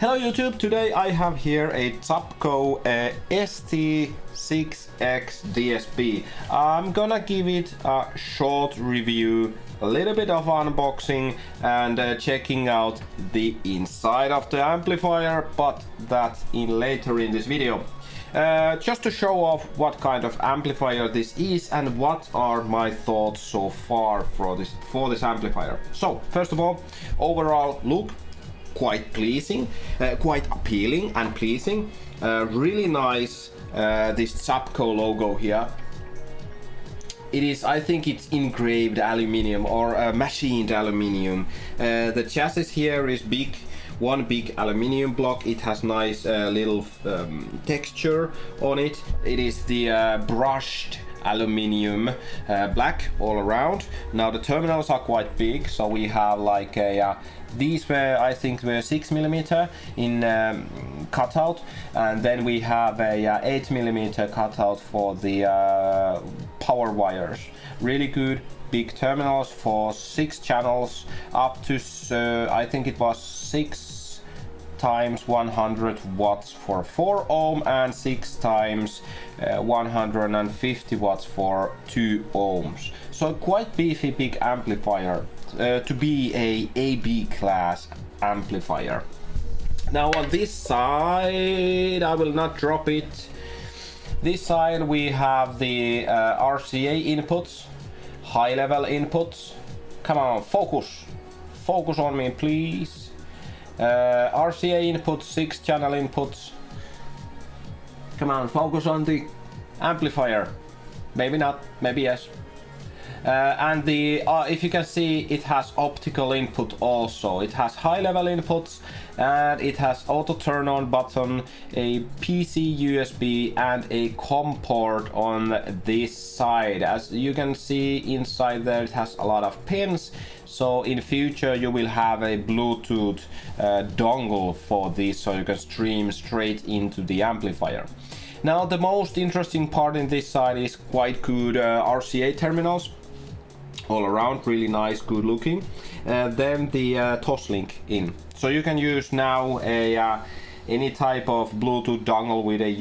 Hello YouTube, today I have here a Zapco ST-6X DSP. I'm gonna give it a short review, a little bit of unboxing and checking out the inside of the amplifier, but that later in this video. Just to show off what kind of amplifier this is and what are my thoughts so far for this amplifier. So first of all, overall look quite pleasing, quite appealing and pleasing. Really nice, this Zapco logo here. It is, I think it's engraved aluminium or machined aluminium. The chassis here is big, one big aluminium block. It has nice little texture on it. It is the brushed aluminium black all around. Now the terminals are quite big, so we have like a these were, I think, were 6mm in cutout, and then we have a 8mm cutout for the power wires. Really good big terminals for 6 channels up to I think it was 6 times 100 watts for 4 ohm and 6 times 150 watts for 2 ohms. So quite beefy big amplifier to be a AB class amplifier. Now on this side, I will not drop it. This side we have the RCA inputs, high level inputs. Come on, focus on me please. RCA inputs, 6 channel inputs. Come on, focus on the amplifier. Maybe not, maybe yes. And the if you can see, it has optical input also. It has high level inputs and it has auto turn on button, a PC USB and a COM port on this side. As you can see inside there, it has a lot of pins. So in future you will have a Bluetooth dongle for this, so you can stream straight into the amplifier. Now the most interesting part in this side is quite good RCA terminals all around, really nice, good looking. Then the Toslink in, so you can use now a any type of Bluetooth dongle with a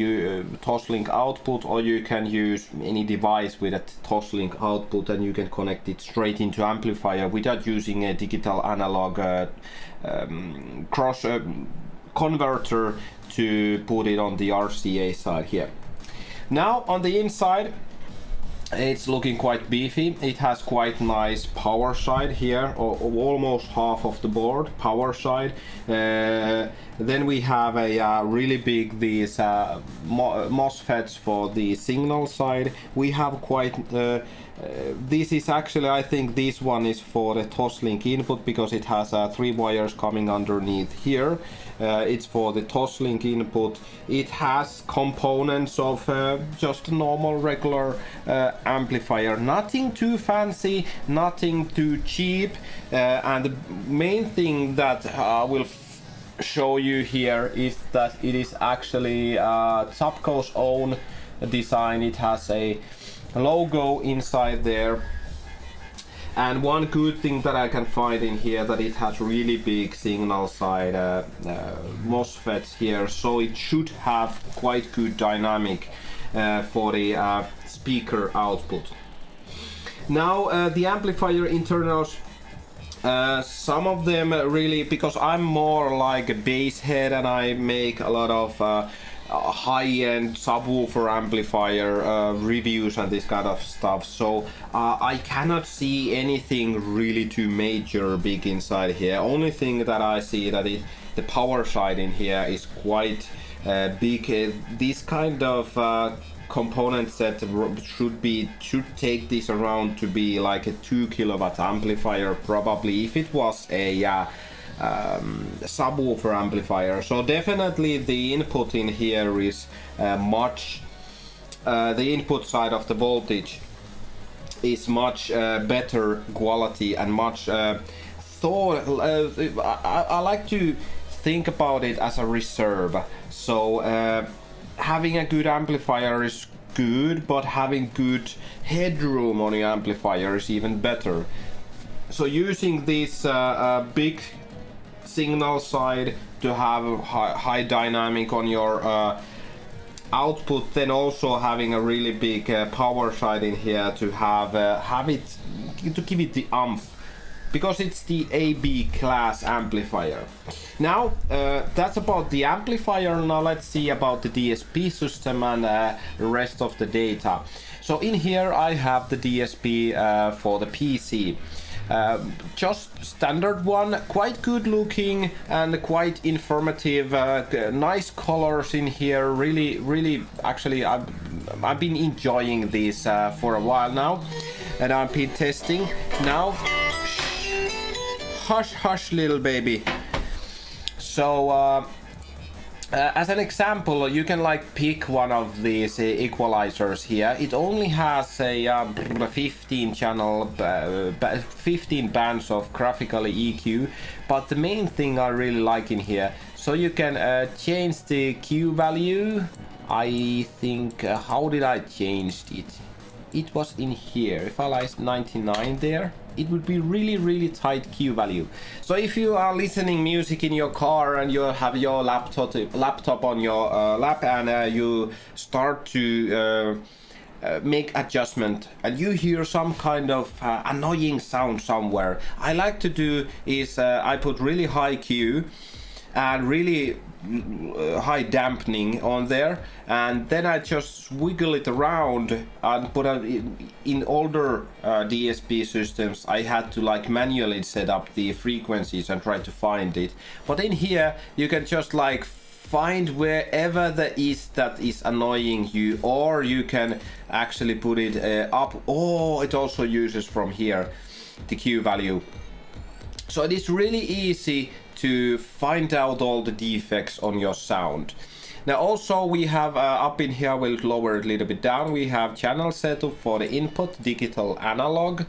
Toslink output, or you can use any device with a Toslink output and you can connect it straight into amplifier without using a digital analog cross converter to put it on the RCA side here. Now on the inside, it's looking quite beefy. It has quite nice power side here, or almost half of the board power side. Then we have a really big these MOSFETs for the signal side. We have quite this is actually, I think this one is for the Toslink input because it has 3 wires coming underneath here. It's for the Toslink input. It has components of just a normal regular amplifier, nothing too fancy, nothing too cheap, and the main thing that I will show you here is that it is actually Zapco's own design. It has a logo inside there, and one good thing that I can find in here, that it has really big signal side MOSFETs here, so it should have quite good dynamic for the speaker output. Now the amplifier internals, some of them really, because I'm more like a bass head and I make a lot of high-end subwoofer amplifier reviews and this kind of stuff, so I cannot see anything really too major big inside here. Only thing that I see that the power side in here is quite big. This kind of component set should take this around to be like a 2 kilowatt amplifier probably, if it was a subwoofer amplifier. So definitely the input in here is much the input side of the voltage is much better quality and much thought. I like to think about it as a reserve. So having a good amplifier is good, but having good headroom on the amplifier is even better. So using this big signal side to have high dynamic on your output, then also having a really big power side in here to have it to give it the umph, because it's the AB class amplifier. Now that's about the amplifier. Now let's see about the DSP system and the rest of the data. So in here I have the DSP for the PC. Just standard one, quite good looking and quite informative, nice colors in here, really actually I've been enjoying this for a while now, and I've been testing. Now hush little baby. So as an example, you can like pick one of these equalizers here. It only has a 15 channel, 15 bands of graphical EQ, but the main thing I really like in here, so you can change the Q value. I think, how did I change it? It was in here. If I like 99 there, it would be really tight Q value. So if you are listening music in your car and you have your laptop on your lap, and you start to make adjustment and you hear some kind of annoying sound somewhere, I like to do is I put really high Q and really high dampening on there, and then I just wiggle it around and put in older DSP systems I had to like manually set up the frequencies and try to find it, but in here you can just like find wherever there is that is annoying you, or you can actually put it up. Oh, it also uses from here the Q value, so it is really easy to find out all the defects on your sound. Now also we have up in here, we'll lower it a little bit down, we have channel setup for the input, digital analog.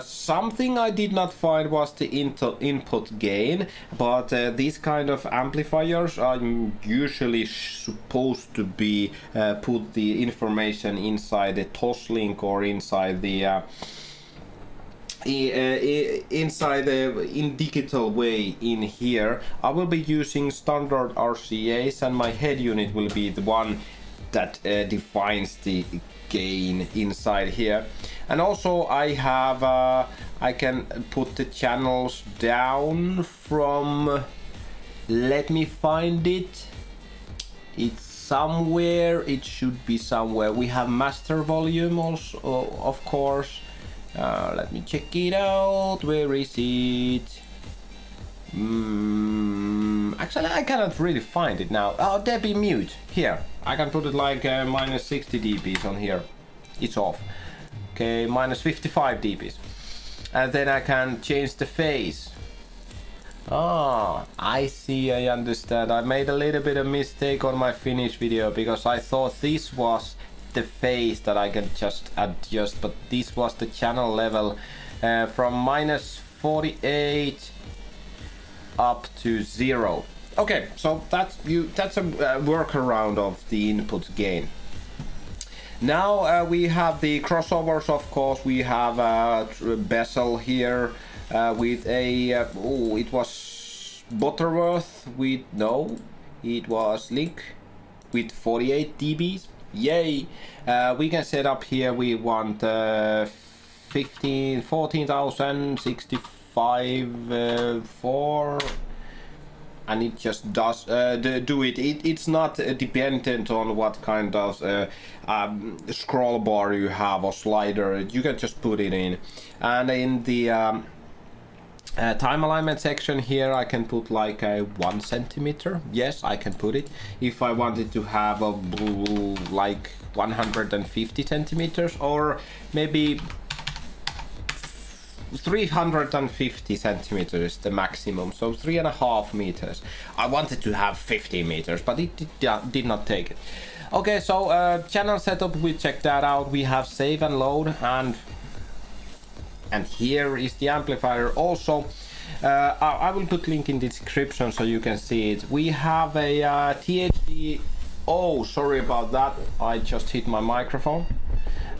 Something I did not find was the input gain, but these kind of amplifiers are usually supposed to be put the information inside the toslink or inside the in digital way in here. I will be using standard RCAs, and my head unit will be the one that defines the gain inside here. And also I have I can put the channels down from, let me find it, it's somewhere, it should be somewhere. We have master volume also, of course. Let me check it out. Where is it? Actually, I cannot really find it now. Oh, dB mute. Here. I can put it like minus 60 dBs on here. It's off. Okay, minus 55 dBs. And then I can change the phase. Ah, I see, I understand. I made a little bit of mistake on my finished video because I thought this was the phase that I can just adjust, but this was the channel level from minus 48 up to 0. Okay, so that's a workaround of the input gain. Now we have the crossovers, of course. We have a bezel here with a it was Butterworth with, no, it was Link with 48 dBs. Yay! We can set up here, we want 14,065 for, and it just does do it. It's not dependent on what kind of scroll bar you have or slider. You can just put it in. And in the time alignment section here, I can put like a 1 centimeter. Yes, I can put it. If I wanted to have a like 150 centimeters, or maybe 350 centimeters, the maximum, so 3.5 meters. I wanted to have 50 meters, but it did not take it. Okay, so channel setup, we checked that out. We have save and load, and here is the amplifier also. I will put link in the description so you can see it. We have a THD. Oh, sorry about that, I just hit my microphone.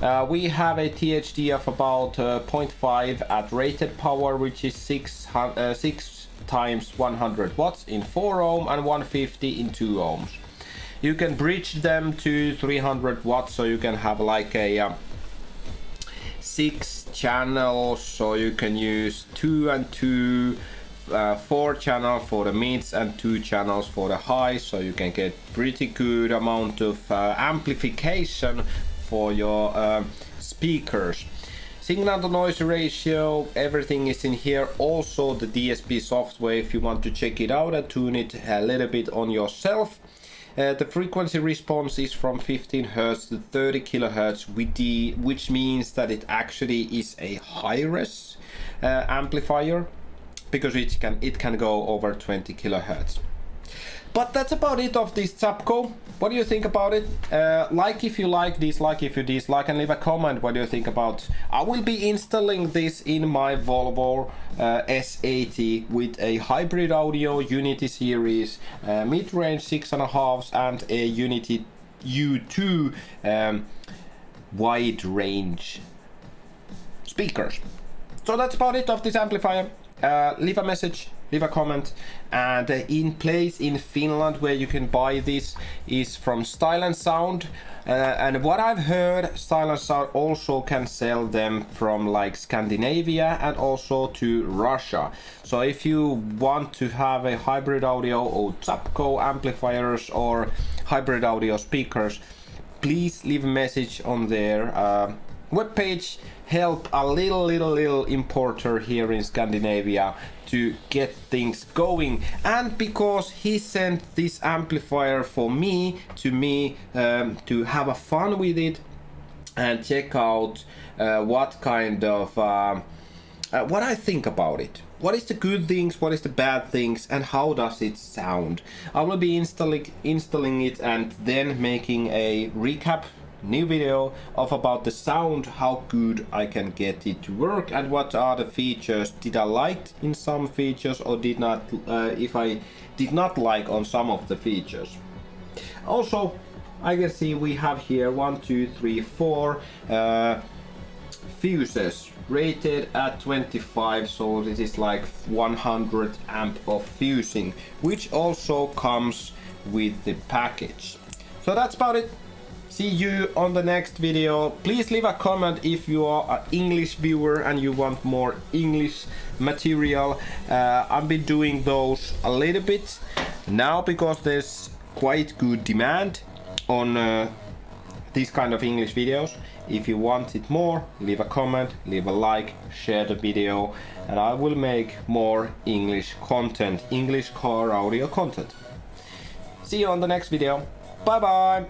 We have a THD of about 0.5 at rated power, which is 6 times 100 watts in 4 ohm and 150 in 2 ohms. You can bridge them to 300 watts, so you can have like a 6 channels, so you can use 2 and 2, 4 channels for the mids and 2 channels for the highs, so you can get pretty good amount of amplification for your speakers. Signal to noise ratio, everything is in here. Also the DSP software, if you want to check it out and tune it a little bit on yourself. The frequency response is from 15 Hz to 30 kHz with which means that it actually is a high-res amplifier, because it can go over 20 kHz. But that's about it of this Zapco. What do you think about it? Like if you like, dislike if you dislike, and leave a comment what do you think about. I will be installing this in my Volvo S80 with a hybrid audio Unity series, mid-range 6.5 and a Unity U2 wide range speakers. So that's about it of this amplifier. Leave a message, leave a comment, and in place in Finland where you can buy this is from Style & Sound, and what I've heard, Style & Sound also can sell them from like Scandinavia and also to Russia. So if you want to have a hybrid audio or Zapco amplifiers or hybrid audio speakers, please leave a message on their webpage. Help a little importer here in Scandinavia to get things going. And because he sent this amplifier for me to have a fun with it and check out what kind of what I think about it. What is the good things, what is the bad things, and how does it sound? I will be installing it and then making a recap new video of about the sound, how good I can get it to work, and what are the features did I like in some features or did not, if I did not like on some of the features. Also, I can see we have here 1, 2, 3, 4 fuses rated at 25, so this is like 100 amp of fusing, which also comes with the package. So that's about it. See you on the next video. Please leave a comment if you are an English viewer and you want more English material. I've been doing those a little bit now because there's quite good demand on these kind of English videos. If you want it more, leave a comment, leave a like, share the video, and I will make more English content, English car audio content. See you on the next video. Bye bye.